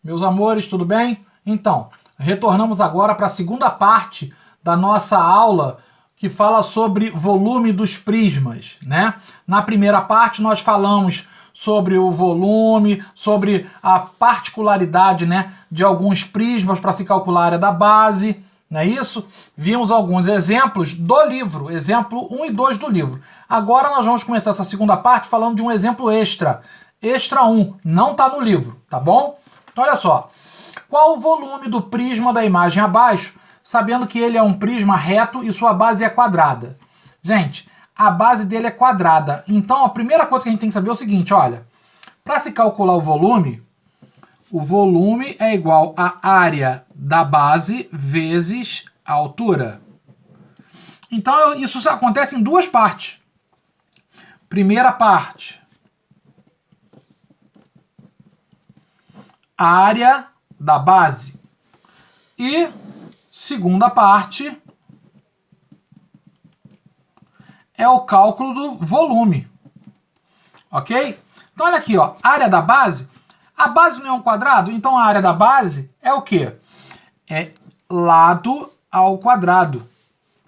Meus amores, tudo bem? Então, retornamos agora para a segunda parte da nossa aula que fala sobre volume dos prismas, né? Na primeira parte nós falamos sobre o volume, sobre a particularidade, né, de alguns prismas para se calcular a área da base, não é isso? Vimos alguns exemplos do livro, exemplo 1 e 2 do livro. Agora nós vamos começar essa segunda parte falando de um exemplo extra. Extra 1, não está no livro, tá bom? Então, olha só, qual o volume do prisma da imagem abaixo, sabendo que ele é um prisma reto e sua base é quadrada? Gente, a base dele é quadrada, então a primeira coisa que a gente tem que saber é o seguinte, olha, para se calcular o volume é igual à área da base vezes a altura. Então, isso acontece em duas partes. Primeira parte, área da base. E segunda parte é o cálculo do volume. Ok? Então olha aqui, ó, área da base. A base não é um quadrado, então a área da base é o quê? É lado ao quadrado.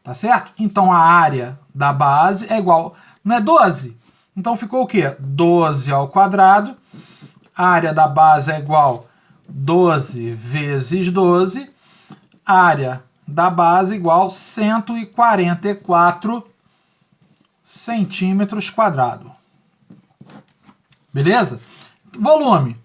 Tá certo? Então a área da base é igual, não é 12? Então ficou o quê? 12 ao quadrado. A área da base é igual 12 vezes 12. Área da base igual 144 centímetros quadrados. Beleza? Volume.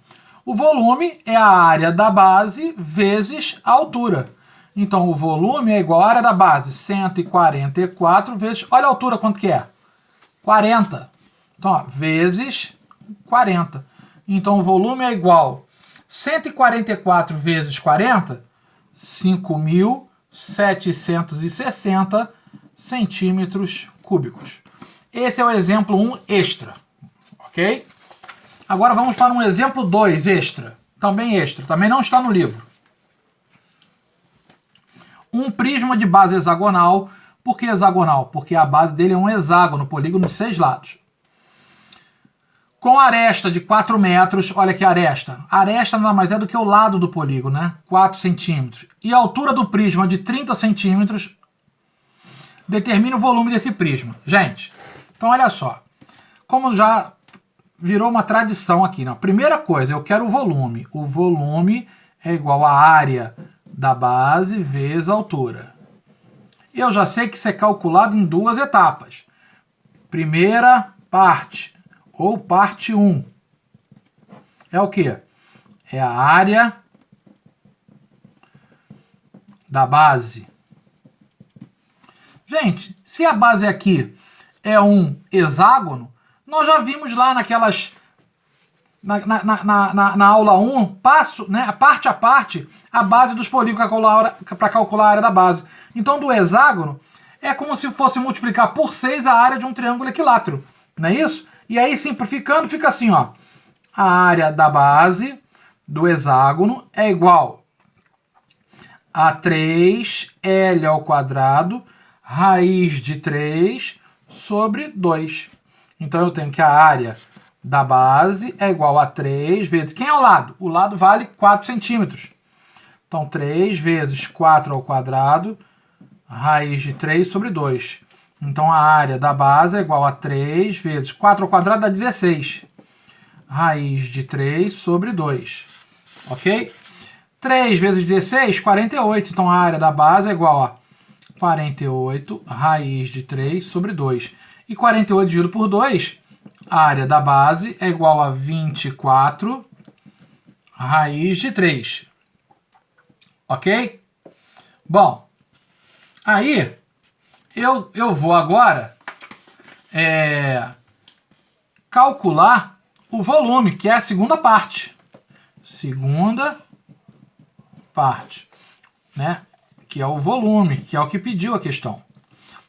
O volume é a área da base vezes a altura. Então, o volume é igual à área da base, 144 vezes... Olha a altura quanto que é? 40. Então, ó, vezes 40. Então, o volume é igual 144 vezes 40, 5.760 centímetros cúbicos. Esse é o exemplo 1 extra, ok? Agora vamos para um exemplo 2 extra, também não está no livro. Um prisma de base hexagonal. Por que hexagonal? Porque a base dele é um hexágono, polígono de 6 lados. Com aresta de 4 metros, olha aqui a aresta. A aresta nada mais é do que o lado do polígono, né? 4 centímetros. E a altura do prisma de 30 centímetros determina o volume desse prisma. Gente, então olha só. Como já virou uma tradição aqui, né? Primeira coisa, eu quero o volume. O volume é igual à área da base vezes a altura. Eu já sei que isso é calculado em duas etapas. Primeira parte, ou parte 1. É o quê? É a área da base. Gente, se a base aqui é um hexágono, nós já vimos lá naquelas... Na aula 1, passo, né, parte a parte, a base dos polígonos para calcular a área da base. Então, do hexágono, é como se fosse multiplicar por 6 a área de um triângulo equilátero. Não é isso? E aí, simplificando, fica assim, ó. A área da base do hexágono é igual a 3L ao quadrado, raiz de 3 sobre 2. Então, eu tenho que a área da base é igual a 3 vezes... Quem é o lado? O lado vale 4 centímetros. Então, 3 vezes 4 ao quadrado, raiz de 3 sobre 2. Então, a área da base é igual a 3 vezes 4 ao quadrado dá 16. Raiz de 3 sobre 2. Ok? 3 vezes 16, 48. Então, a área da base é igual a 48, raiz de 3 sobre 2. E 48 dividido por 2... A área da base é igual a 24 raiz de 3. Ok? Bom, aí eu vou agora calcular o volume, que é a segunda parte. Segunda parte, né? Que é o volume, que é o que pediu a questão.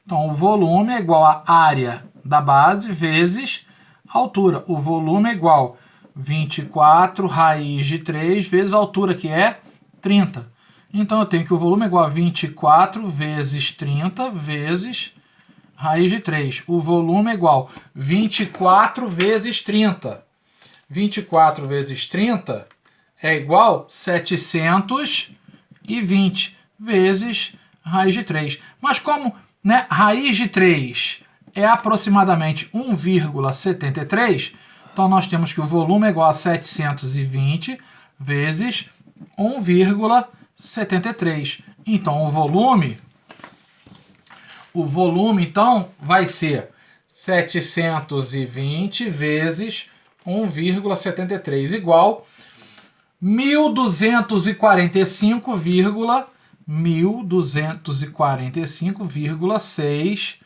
Então, o volume é igual à área da base vezes a altura. O volume é igual a 24 raiz de 3 vezes a altura, que é 30. Então, eu tenho que o volume é igual a 24 vezes 30 vezes raiz de 3. O volume é igual a 24 vezes 30. 24 vezes 30 é igual a 720 vezes raiz de 3. Mas como, né, raiz de 3 é aproximadamente 1,73, então nós temos que o volume é igual a 720 vezes 1,73. Então o volume então vai ser 720 vezes 1,73 igual 1245,6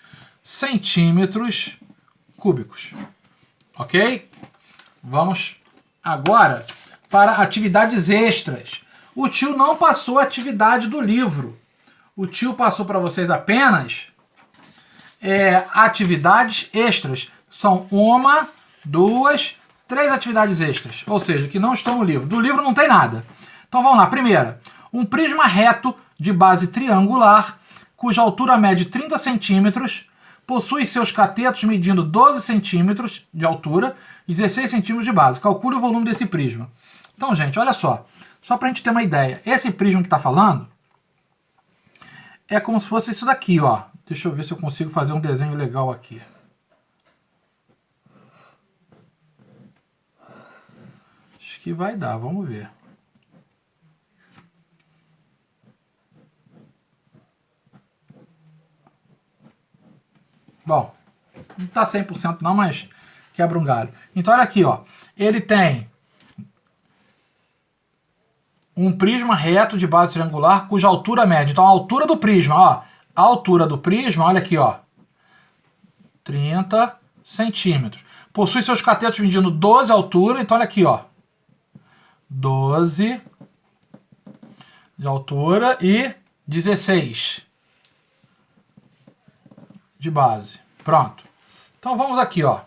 centímetros cúbicos. Ok? Vamos agora para atividades extras. O tio não passou a atividade do livro. O tio passou para vocês apenas atividades extras. São 1, 2, 3 atividades extras. Ou seja, que não estão no livro. Do livro não tem nada. Então vamos lá. Primeira, um prisma reto de base triangular, cuja altura mede 30 centímetros, possui seus catetos medindo 12 centímetros de altura e 16 centímetros de base. Calcule o volume desse prisma. Então, gente, olha só. Só para a gente ter uma ideia. Esse prisma que está falando é como se fosse isso daqui, ó. Deixa eu ver se eu consigo fazer um desenho legal aqui. Acho que vai dar, vamos ver. Bom, não está 100% não, mas quebra um galho. Então, olha aqui, ó. Ele tem um prisma reto de base triangular cuja altura média. Então, a altura do prisma, ó. A altura do prisma, olha aqui, ó. 30 centímetros. Possui seus catetos medindo 12 altura. Então, olha aqui, ó. 12 de altura e 16 de base. Pronto. Então, vamos aqui, ó.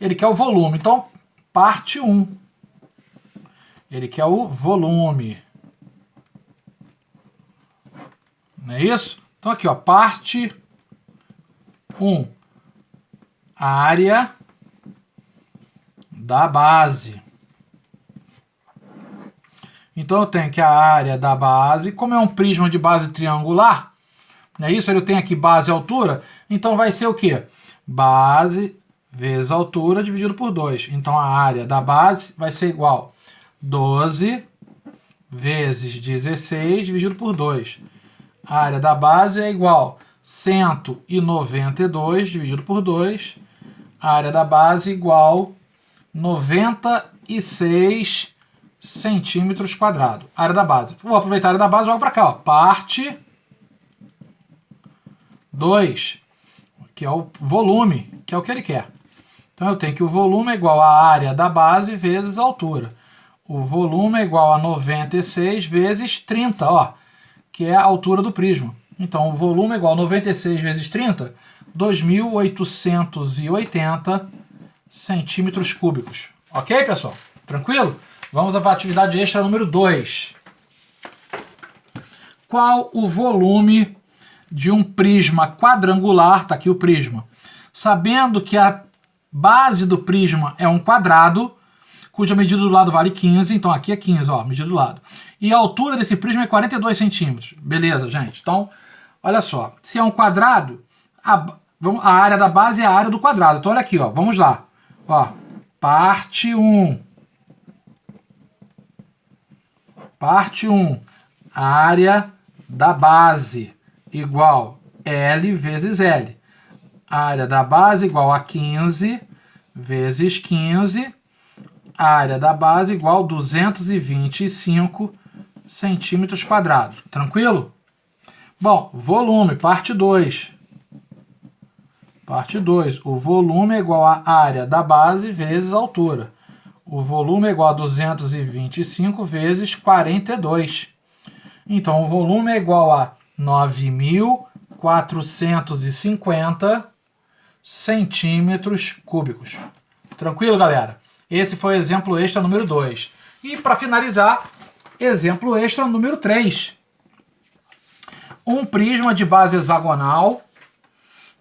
Ele quer o volume. Então, parte 1. Ele quer o volume. Não é isso? Então aqui, ó, parte 1. Área da base. Então eu tenho que a área da base, como é um prisma de base triangular, não é isso? Ele tem aqui base e altura, então vai ser o quê? Base vezes altura dividido por 2. Então a área da base vai ser igual 12 vezes 16 dividido por 2. A área da base é igual a 192 dividido por 2. A área da base é igual a 96 centímetros quadrados. Área da base. Vou aproveitar a área da base e jogo para cá, ó. Parte 2, que é o volume, que é o que ele quer. Então eu tenho que o volume é igual à área da base vezes a altura. O volume é igual a 96 vezes 30, ó, que é a altura do prisma. Então, o volume é igual a 96 vezes 30, 2.880 centímetros cúbicos. Ok, pessoal? Tranquilo? Vamos para a atividade extra número 2. Qual o volume de um prisma quadrangular? Está aqui o prisma. Sabendo que a base do prisma é um quadrado, cuja medida do lado vale 15, então aqui é 15, ó, medida do lado. E a altura desse prisma é 42 centímetros. Beleza, gente? Então, olha só. Se é um quadrado, a área da base é a área do quadrado. Então, olha aqui, ó. Vamos lá. Ó, parte 1. Parte 1. Área da base igual L vezes L. A área da base igual a 15 vezes 15. A área da base igual a 225 centímetros quadrados. Tranquilo? Bom, volume, parte 2. Parte 2. O volume é igual à área da base vezes a altura. O volume é igual a 225 vezes 42. Então, o volume é igual a 9.450 centímetros cúbicos. Tranquilo, galera? Esse foi o exemplo extra número 2. E, para finalizar, exemplo extra número 3. Um prisma de base hexagonal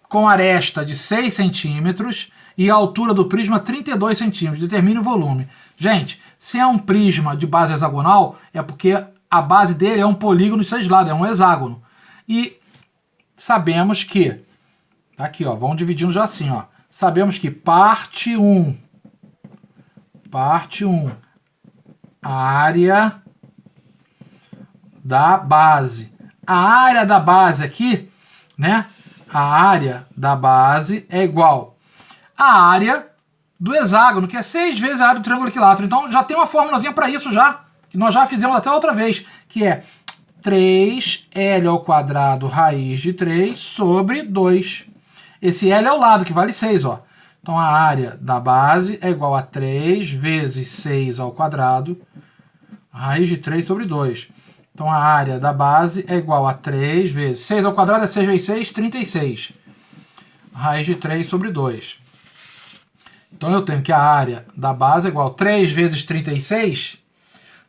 com aresta de 6 centímetros e a altura do prisma 32 centímetros. Determine o volume. Gente, Se é um prisma de base hexagonal, é porque a base dele é um polígono de 6 lados, é um hexágono. E sabemos que, aqui ó, vamos dividindo já assim, ó. Sabemos que parte 1, a área da base. A área da base aqui, né? A área da base é igual à área do hexágono, que é 6 vezes a área do triângulo equilátero. Então já tem uma formulazinha para isso já, que nós já fizemos até outra vez, que é 3L ao quadrado raiz de 3 sobre 2. Esse L é o lado, que vale 6, ó. Então a área da base é igual a 3 vezes 6 ao quadrado, raiz de 3 sobre 2. Então a área da base é igual a 3 vezes 6 ao quadrado é 6 vezes 6, 36. Raiz de 3 sobre 2. Então eu tenho que a área da base é igual a 3 vezes 36,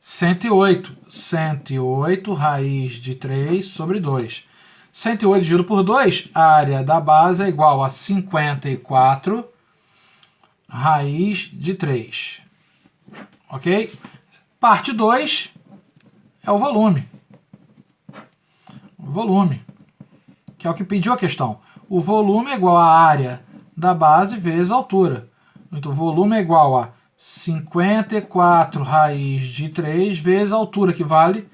108. 108 raiz de 3 sobre 2. 108 dividido por 2, a área da base é igual a 54 raiz de 3. Ok? Parte 2 é o volume. O volume, que é o que pediu a questão. O volume é igual à área da base vezes a altura. Então, o volume é igual a 54 raiz de 3 vezes a altura, que vale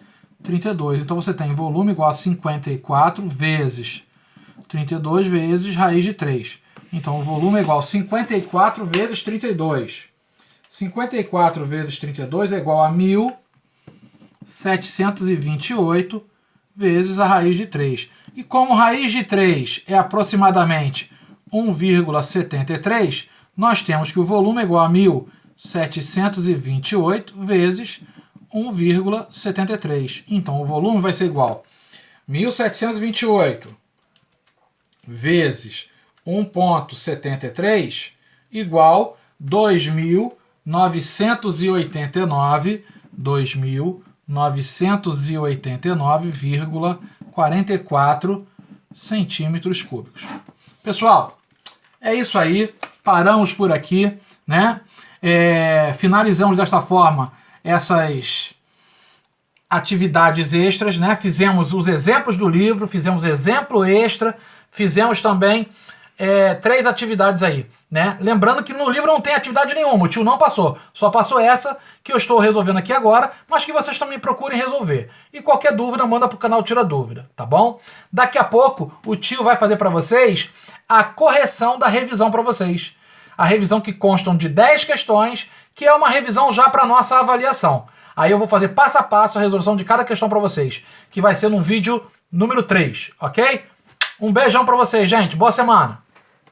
32. Então, você tem volume igual a 54 vezes 32 vezes raiz de 3. Então, o volume é igual a 54 vezes 32. 54 vezes 32 é igual a 1.728 vezes a raiz de 3. E como raiz de 3 é aproximadamente 1,73, nós temos que o volume é igual a 1.728 vezes 1,73. Então, o volume vai ser igual a 1.728 vezes 1,73 igual 2.989,44 centímetros cúbicos. Pessoal, é isso aí. Paramos por aqui, né? Finalizamos desta forma essas atividades extras, né? Fizemos os exemplos do livro, fizemos exemplo extra, fizemos também 3 atividades aí, né? Lembrando que no livro não tem atividade nenhuma, o tio não passou, só passou essa que eu estou resolvendo aqui agora, mas que vocês também procurem resolver. E qualquer dúvida, manda pro canal Tira Dúvida, tá bom? Daqui a pouco, o tio vai fazer para vocês a correção da revisão para vocês. A revisão que constam de 10 questões, que é uma revisão já para nossa avaliação. Aí eu vou fazer passo a passo a resolução de cada questão para vocês, que vai ser no vídeo número 3, ok? Um beijão para vocês, gente. Boa semana!